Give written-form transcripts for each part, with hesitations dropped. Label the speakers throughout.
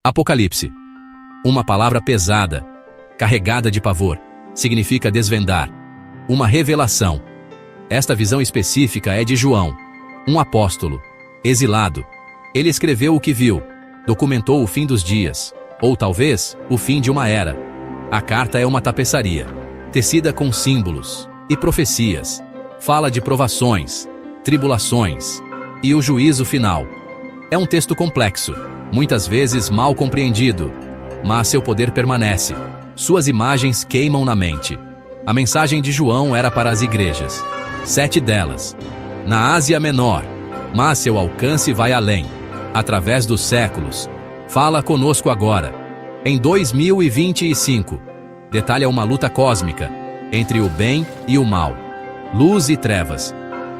Speaker 1: Apocalipse. Uma palavra pesada, carregada de pavor, significa desvendar. Uma revelação. Esta visão específica é de João, um apóstolo, exilado. Ele escreveu o que viu, documentou o fim dos dias, ou talvez, o fim de uma era. A carta é uma tapeçaria, tecida com símbolos e profecias. Fala de provações, tribulações e o juízo final. É um texto complexo, muitas vezes mal compreendido, mas seu poder permanece. Suas imagens queimam na mente. A mensagem de João era para as igrejas, 7 delas, na Ásia Menor, mas seu alcance vai além. Através dos séculos, fala conosco agora. Em 2025, detalha uma luta cósmica entre o bem e o mal, luz e trevas.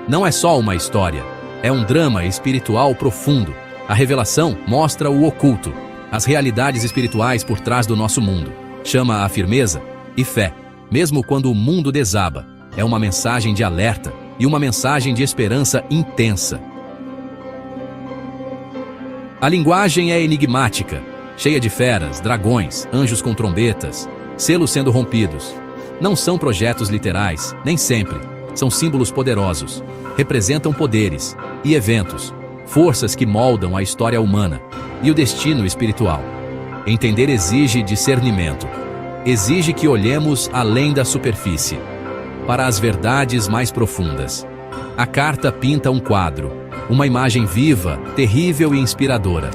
Speaker 1: Não é só uma história, é um drama espiritual profundo. A revelação mostra o oculto, as realidades espirituais por trás do nosso mundo. Chama a firmeza e fé, mesmo quando o mundo desaba. É uma mensagem de alerta e uma mensagem de esperança intensa. A linguagem é enigmática, cheia de feras, dragões, anjos com trombetas, selos sendo rompidos. Não são projetos literais, nem sempre. São símbolos poderosos. Representam poderes e eventos, forças que moldam a história humana e o destino espiritual. Entender exige discernimento. Exige que olhemos além da superfície, para as verdades mais profundas. A carta pinta um quadro, uma imagem viva, terrível e inspiradora,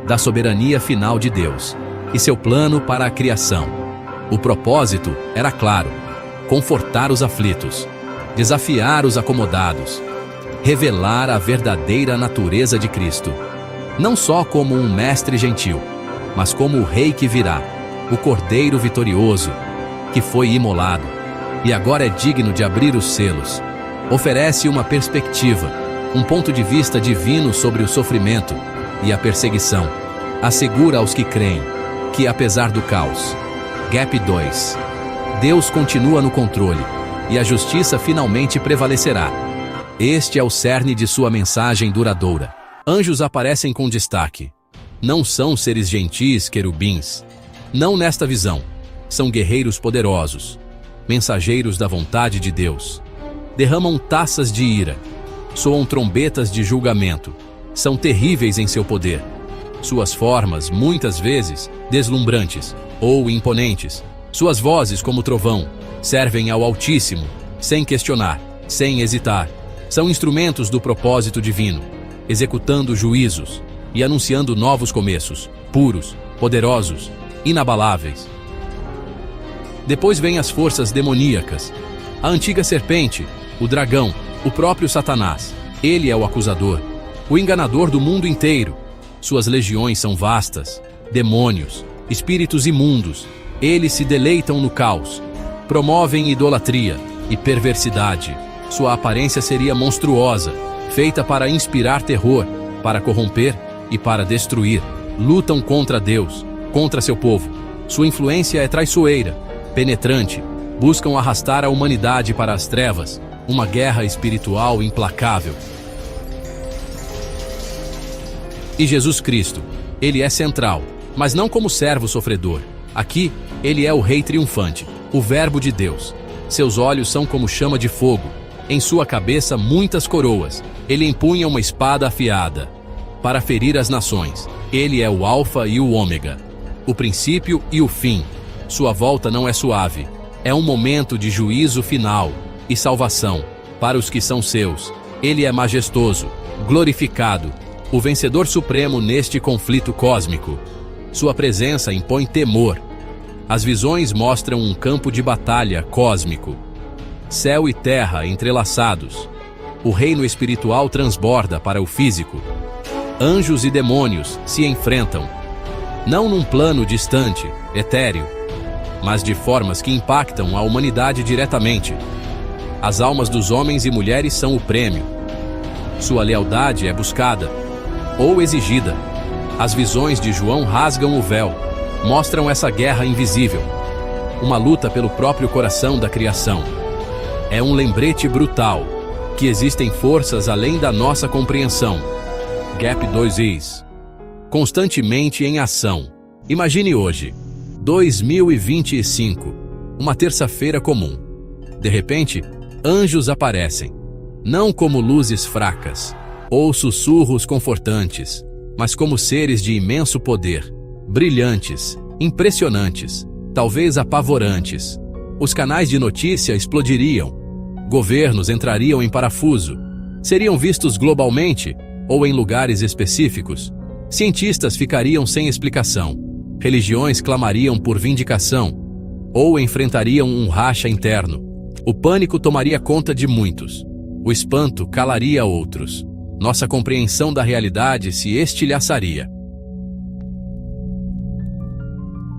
Speaker 1: da soberania final de Deus e seu plano para a criação. O propósito era claro: confortar os aflitos, desafiar os acomodados, revelar a verdadeira natureza de Cristo, não só como um mestre gentil, mas como o rei que virá, o cordeiro vitorioso, que foi imolado, e agora é digno de abrir os selos. Oferece uma perspectiva, um ponto de vista divino sobre o sofrimento e a perseguição. Assegura aos que creem que, apesar do caos, Gap 2, Deus continua no controle e a justiça finalmente prevalecerá. Este é o cerne de sua mensagem duradoura. Anjos aparecem com destaque. Não são seres gentis querubins. Não nesta visão. São guerreiros poderosos, mensageiros da vontade de Deus. Derramam taças de ira, soam trombetas de julgamento. São terríveis em seu poder. Suas formas, muitas vezes, deslumbrantes ou imponentes. Suas vozes, como trovão, servem ao Altíssimo, sem questionar, sem hesitar. São instrumentos do propósito divino, executando juízos e anunciando novos começos, puros, poderosos, inabaláveis. Depois vêm as forças demoníacas. A antiga serpente, o dragão, o próprio Satanás. Ele é o acusador, o enganador do mundo inteiro. Suas legiões são vastas, demônios, espíritos imundos. Eles se deleitam no caos, promovem idolatria e perversidade. Sua aparência seria monstruosa, feita para inspirar terror, para corromper e para destruir. Lutam contra Deus, contra seu povo. Sua influência é traiçoeira, penetrante. Buscam arrastar a humanidade para as trevas, uma guerra espiritual implacável. E Jesus Cristo, ele é central, mas não como servo sofredor. Aqui, ele é o rei triunfante, o Verbo de Deus. Seus olhos são como chama de fogo. Em sua cabeça, muitas coroas. Ele empunha uma espada afiada para ferir as nações. Ele é o Alfa e o Ômega, o princípio e o fim. Sua volta não é suave. É um momento de juízo final e salvação para os que são seus. Ele é majestoso, glorificado, o vencedor supremo neste conflito cósmico. Sua presença impõe temor. As visões mostram um campo de batalha cósmico. Céu e terra entrelaçados. O reino espiritual transborda para o físico. Anjos e demônios se enfrentam, não num plano distante, etéreo, mas de formas que impactam a humanidade diretamente. As almas dos homens e mulheres são o prêmio. Sua lealdade é buscada ou exigida. As visões de João rasgam o véu, mostram essa guerra invisível, uma luta pelo próprio coração da criação. É um lembrete brutal que existem forças além da nossa compreensão. Gap 2 is constantemente em ação. Imagine hoje, 2025, uma terça-feira comum. De repente, anjos aparecem, não como luzes fracas ou sussurros confortantes, mas como seres de imenso poder, brilhantes, impressionantes, talvez apavorantes. Os canais de notícia explodiriam, governos entrariam em parafuso, seriam vistos globalmente ou em lugares específicos. Cientistas ficariam sem explicação, religiões clamariam por vindicação ou enfrentariam um racha interno. O pânico tomaria conta de muitos, o espanto calaria outros. Nossa compreensão da realidade se estilhaçaria.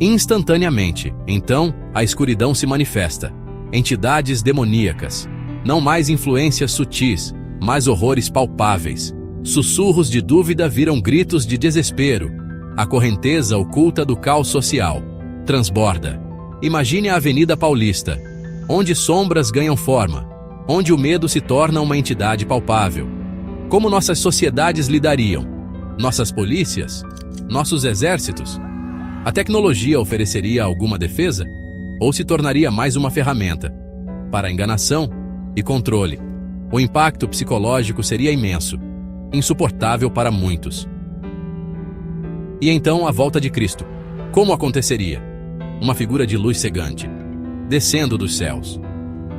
Speaker 1: Instantaneamente, então, a escuridão se manifesta. Entidades demoníacas. Não mais influências sutis, mas horrores palpáveis. Sussurros de dúvida viram gritos de desespero. A correnteza oculta do caos social transborda. Imagine a Avenida Paulista, onde sombras ganham forma, onde o medo se torna uma entidade palpável. Como nossas sociedades lidariam? Nossas polícias? Nossos exércitos? A tecnologia ofereceria alguma defesa? Ou se tornaria mais uma ferramenta para enganação e controle? O impacto psicológico seria imenso, insuportável para muitos. E então a volta de Cristo. Como aconteceria? Uma figura de luz cegante, descendo dos céus,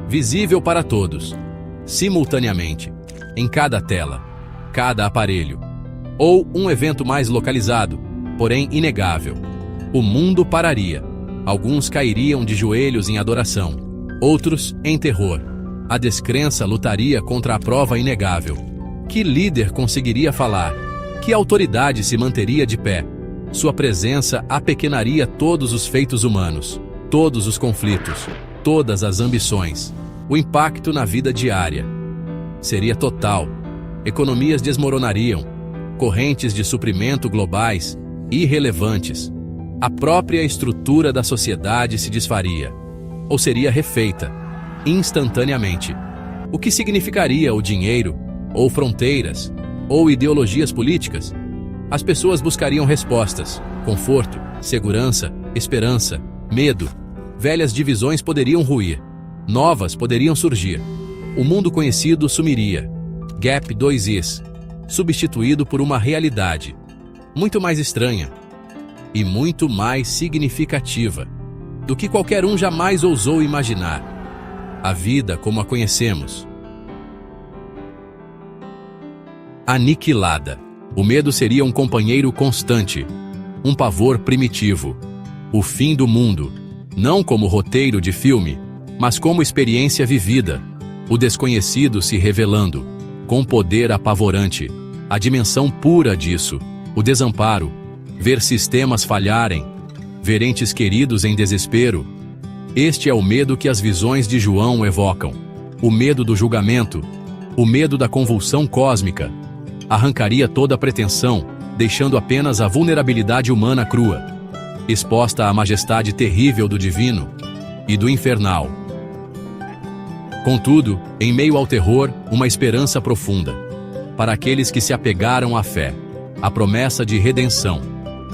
Speaker 1: visível para todos, simultaneamente, em cada tela, cada aparelho. Ou um evento mais localizado, porém inegável. O mundo pararia. Alguns cairiam de joelhos em adoração, outros em terror. A descrença lutaria contra a prova inegável. Que líder conseguiria falar? Que autoridade se manteria de pé? Sua presença apequenaria todos os feitos humanos, todos os conflitos, todas as ambições. O impacto na vida diária seria total. Economias desmoronariam, correntes de suprimento globais irrelevantes. A própria estrutura da sociedade se desfaria, ou seria refeita, instantaneamente. O que significaria o dinheiro, ou fronteiras, ou ideologias políticas? As pessoas buscariam respostas, conforto, segurança, esperança, medo. Velhas divisões poderiam ruir, novas poderiam surgir. O mundo conhecido sumiria. Gap 2is, substituído por uma realidade muito mais estranha e muito mais significativa do que qualquer um jamais ousou imaginar. A vida como a conhecemos aniquilada. O medo seria um companheiro constante, um pavor primitivo. O fim do mundo, não como roteiro de filme, mas como experiência vivida. O desconhecido se revelando, com poder apavorante. A dimensão pura disso, o desamparo. Ver sistemas falharem, ver entes queridos em desespero. Este é o medo que as visões de João evocam. O medo do julgamento, o medo da convulsão cósmica. Arrancaria toda a pretensão, deixando apenas a vulnerabilidade humana crua, exposta à majestade terrível do divino e do infernal. Contudo, em meio ao terror, uma esperança profunda. Para aqueles que se apegaram à fé, a promessa de redenção,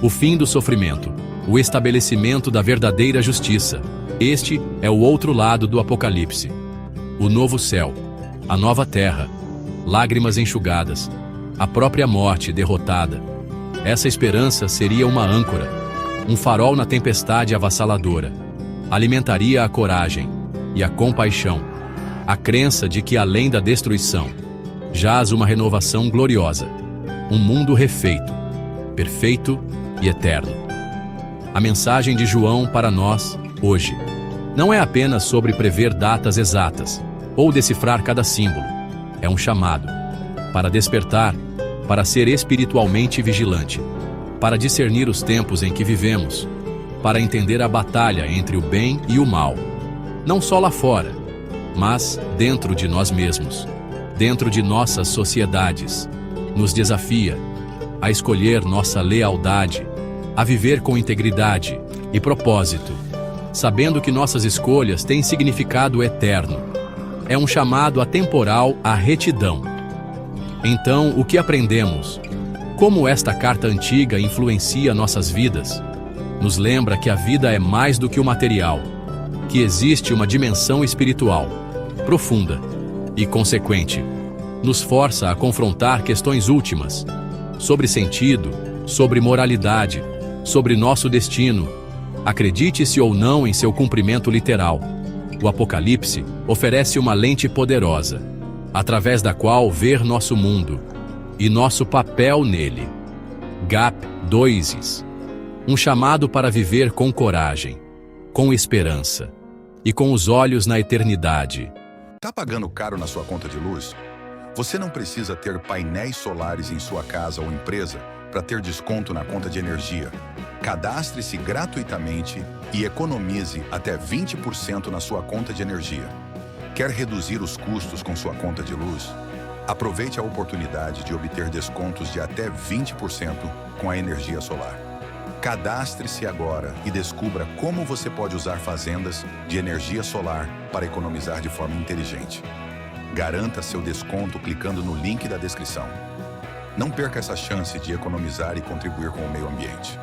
Speaker 1: o fim do sofrimento, o estabelecimento da verdadeira justiça. Este é o outro lado do Apocalipse. O novo céu, a nova terra, lágrimas enxugadas, a própria morte derrotada. Essa esperança seria uma âncora, um farol na tempestade avassaladora. Alimentaria a coragem e a compaixão, a crença de que além da destruição, jaz uma renovação gloriosa, um mundo refeito, perfeito e eterno. A mensagem de João para nós, hoje, não é apenas sobre prever datas exatas ou decifrar cada símbolo. É um chamado para despertar, para ser espiritualmente vigilante, para discernir os tempos em que vivemos, para entender a batalha entre o bem e o mal, não só lá fora, mas dentro de nós mesmos, dentro de nossas sociedades. Nos desafia a escolher nossa lealdade, a viver com integridade e propósito, sabendo que nossas escolhas têm significado eterno. É um chamado atemporal à retidão. Então, o que aprendemos? Como esta carta antiga influencia nossas vidas? Nos lembra que a vida é mais do que o material, que existe uma dimensão espiritual, profunda e consequente. Nos força a confrontar questões últimas, sobre sentido, sobre moralidade, sobre nosso destino. Acredite-se ou não em seu cumprimento literal, o Apocalipse oferece uma lente poderosa, através da qual ver nosso mundo e nosso papel nele. Gap 2. Um chamado para viver com coragem, com esperança e com os olhos na eternidade.
Speaker 2: Tá pagando caro na sua conta de luz? Você não precisa ter painéis solares em sua casa ou empresa para ter desconto na conta de energia. Cadastre-se gratuitamente e economize até 20% na sua conta de energia. Quer reduzir os custos com sua conta de luz? Aproveite a oportunidade de obter descontos de até 20% com a energia solar. Cadastre-se agora e descubra como você pode usar fazendas de energia solar para economizar de forma inteligente. Garanta seu desconto clicando no link da descrição. Não perca essa chance de economizar e contribuir com o meio ambiente.